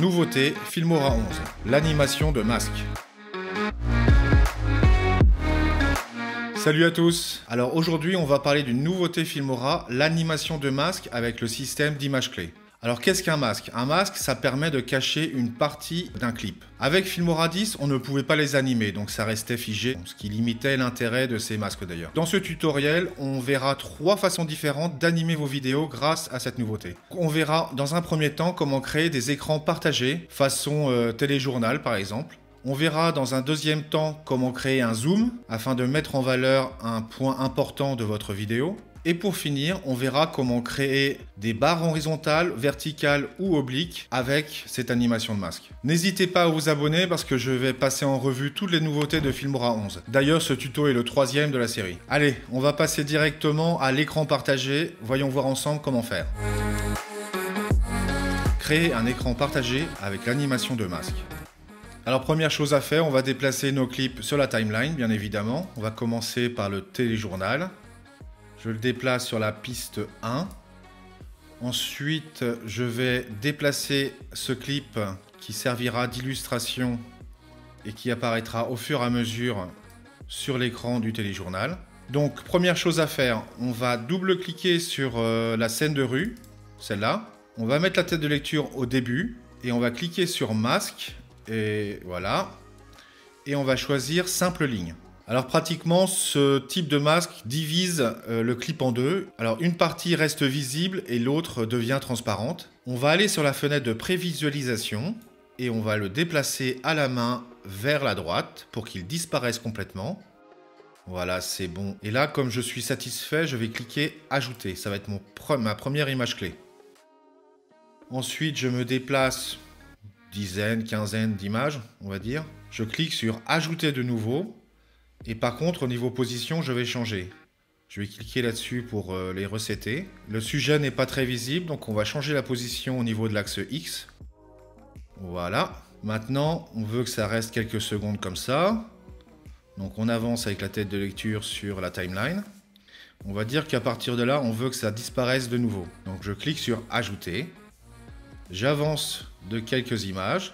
Nouveauté, Filmora 11, l'animation de masque. Salut à tous. Alors aujourd'hui on va parler d'une nouveauté Filmora, l'animation de masque avec le système d'image clé. Alors qu'est-ce qu'un masque? Un masque, ça permet de cacher une partie d'un clip. Avec Filmora 10, on ne pouvait pas les animer, donc ça restait figé, ce qui limitait l'intérêt de ces masques d'ailleurs. Dans ce tutoriel, on verra 3 façons différentes d'animer vos vidéos grâce à cette nouveauté. On verra dans un premier temps comment créer des écrans partagés, façon téléjournal par exemple. On verra dans un deuxième temps comment créer un zoom afin de mettre en valeur un point important de votre vidéo. Et pour finir, on verra comment créer des barres horizontales, verticales ou obliques avec cette animation de masque. N'hésitez pas à vous abonner parce que je vais passer en revue toutes les nouveautés de Filmora 11. D'ailleurs, ce tuto est le 3e de la série. Allez, on va passer directement à l'écran partagé. Voyons voir ensemble comment faire. Créer un écran partagé avec l'animation de masque. Alors première chose à faire, on va déplacer nos clips sur la timeline, bien évidemment. On va commencer par le téléjournal. Je le déplace sur la piste 1. Ensuite, je vais déplacer ce clip qui servira d'illustration et qui apparaîtra au fur et à mesure sur l'écran du téléjournal. Donc, première chose à faire, on va double-cliquer sur la scène de rue, celle-là. On va mettre la tête de lecture au début et on va cliquer sur masque et voilà. Et on va choisir simple ligne. Alors pratiquement, ce type de masque divise le clip en deux. Alors une partie reste visible et l'autre devient transparente. On va aller sur la fenêtre de prévisualisation et on va le déplacer à la main vers la droite pour qu'il disparaisse complètement. Voilà, c'est bon. Et là, comme je suis satisfait, je vais cliquer ajouter. Ça va être ma première image clé. Ensuite, je me déplace dizaine, quinzaine d'images, on va dire. Je clique sur ajouter de nouveau. Et par contre, au niveau position, je vais changer. Je vais cliquer là-dessus pour les resetter. Le sujet n'est pas très visible, donc on va changer la position au niveau de l'axe X. Voilà. Maintenant, on veut que ça reste quelques secondes comme ça. Donc on avance avec la tête de lecture sur la timeline. On va dire qu'à partir de là, on veut que ça disparaisse de nouveau. Donc je clique sur ajouter. J'avance de quelques images.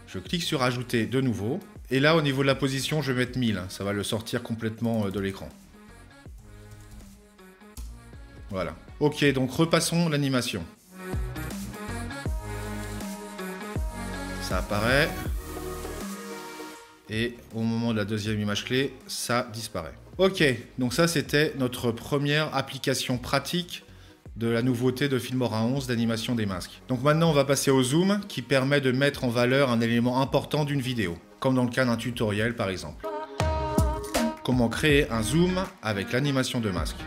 Je clique sur ajouter de nouveau. Et là, au niveau de la position, je vais mettre 1000. Ça va le sortir complètement de l'écran. Voilà. Ok, donc repassons l'animation. Ça apparaît. Et au moment de la deuxième image clé, ça disparaît. Ok, donc ça, c'était notre première application pratique de la nouveauté de Filmora 11 d'animation des masques. Donc maintenant, on va passer au zoom qui permet de mettre en valeur un élément important d'une vidéo, comme dans le cas d'un tutoriel par exemple. Comment créer un zoom avec l'animation de masque.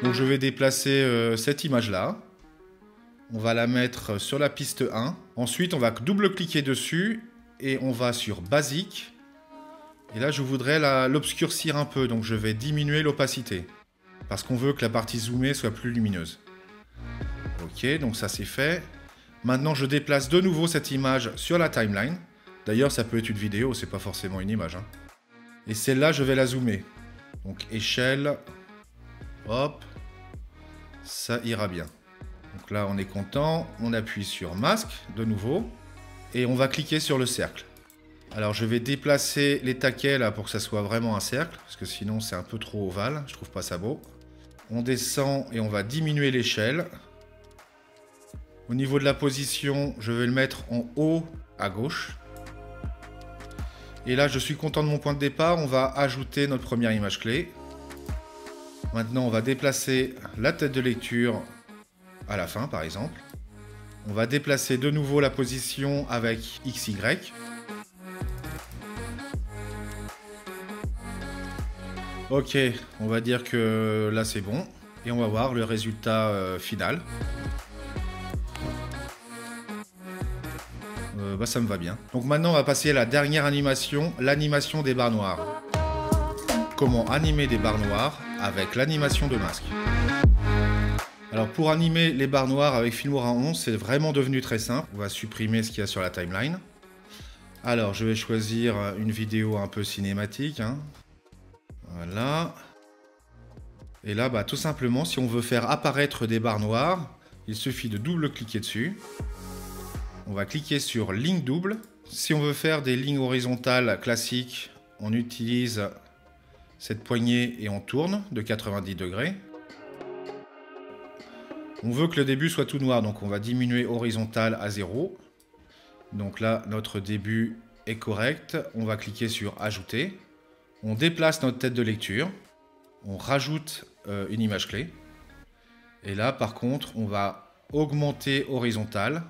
Donc je vais déplacer cette image-là. On va la mettre sur la piste 1. Ensuite, on va double-cliquer dessus et on va sur Basique. Et là, je voudrais l'obscurcir un peu, donc je vais diminuer l'opacité. Parce qu'on veut que la partie zoomée soit plus lumineuse. Ok, donc ça c'est fait. Maintenant, je déplace de nouveau cette image sur la timeline. D'ailleurs, ça peut être une vidéo, c'est pas forcément une image. Et celle-là, je vais la zoomer. Donc échelle, hop, ça ira bien. Donc là, on est content. On appuie sur masque de nouveau. Et on va cliquer sur le cercle. Alors je vais déplacer les taquets là pour que ça soit vraiment un cercle. Parce que sinon, c'est un peu trop ovale. Je trouve pas ça beau. On descend et on va diminuer l'échelle. Au niveau de la position, je vais le mettre en haut à gauche. Et là, je suis content de mon point de départ. On va ajouter notre première image clé. Maintenant, on va déplacer la tête de lecture à la fin, par exemple. On va déplacer de nouveau la position avec XY. Ok, on va dire que là c'est bon. Et on va voir le résultat final. Ça me va bien. Donc maintenant on va passer à la dernière animation, l'animation des barres noires. Comment animer des barres noires avec l'animation de masque. Alors pour animer les barres noires avec Filmora 11, c'est vraiment devenu très simple. On va supprimer ce qu'il y a sur la timeline. Alors je vais choisir une vidéo un peu cinématique. Voilà. Et là, tout simplement, si on veut faire apparaître des barres noires, il suffit de double-cliquer dessus. On va cliquer sur ligne double. Si on veut faire des lignes horizontales classiques, on utilise cette poignée et on tourne de 90 degrés. On veut que le début soit tout noir, donc on va diminuer horizontal à 0. Donc là, notre début est correct. On va cliquer sur ajouter. On déplace notre tête de lecture. On rajoute une image clé. Et là, par contre, on va augmenter horizontal.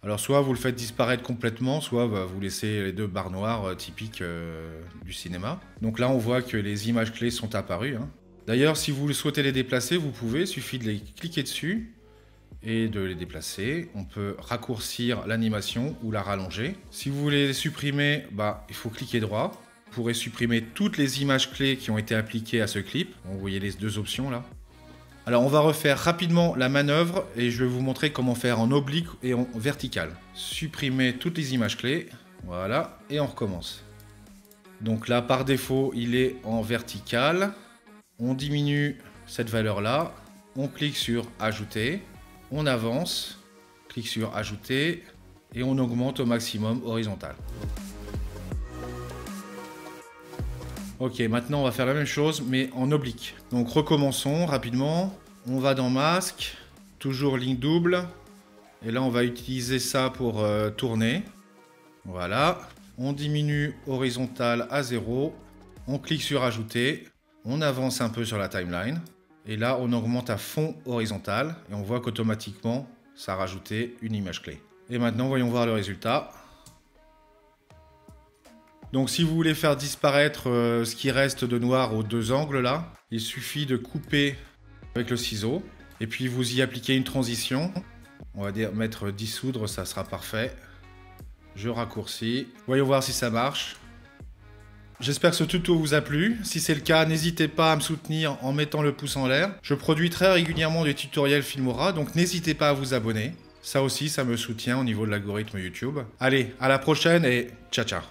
Alors, soit vous le faites disparaître complètement, soit vous laissez les deux barres noires typiques du cinéma. Donc là, on voit que les images clés sont apparues. D'ailleurs, si vous souhaitez les déplacer, vous pouvez. Il suffit de les cliquer dessus et de les déplacer. On peut raccourcir l'animation ou la rallonger. Si vous voulez les supprimer, il faut cliquer droit. Vous pourrez supprimer toutes les images clés qui ont été appliquées à ce clip. Vous voyez les deux options là. Alors on va refaire rapidement la manœuvre et je vais vous montrer comment faire en oblique et en vertical. Supprimer toutes les images clés, voilà, et on recommence. Donc là par défaut il est en vertical. On diminue cette valeur là, on clique sur ajouter, on avance, clique sur ajouter et on augmente au maximum horizontal. Ok, maintenant on va faire la même chose mais en oblique. Donc recommençons rapidement. On va dans masque, toujours ligne double. Et là on va utiliser ça pour tourner. Voilà. On diminue horizontal à 0. On clique sur ajouter. On avance un peu sur la timeline. Et là on augmente à fond horizontal. Et on voit qu'automatiquement ça a rajouté une image clé. Et maintenant voyons voir le résultat. Donc si vous voulez faire disparaître ce qui reste de noir aux deux angles là, il suffit de couper avec le ciseau et puis vous y appliquez une transition. On va dire mettre dissoudre, ça sera parfait. Je raccourcis. Voyons voir si ça marche. J'espère que ce tuto vous a plu. Si c'est le cas, n'hésitez pas à me soutenir en mettant le pouce en l'air. Je produis très régulièrement des tutoriels Filmora, donc n'hésitez pas à vous abonner. Ça aussi, ça me soutient au niveau de l'algorithme YouTube. Allez, à la prochaine et ciao ciao.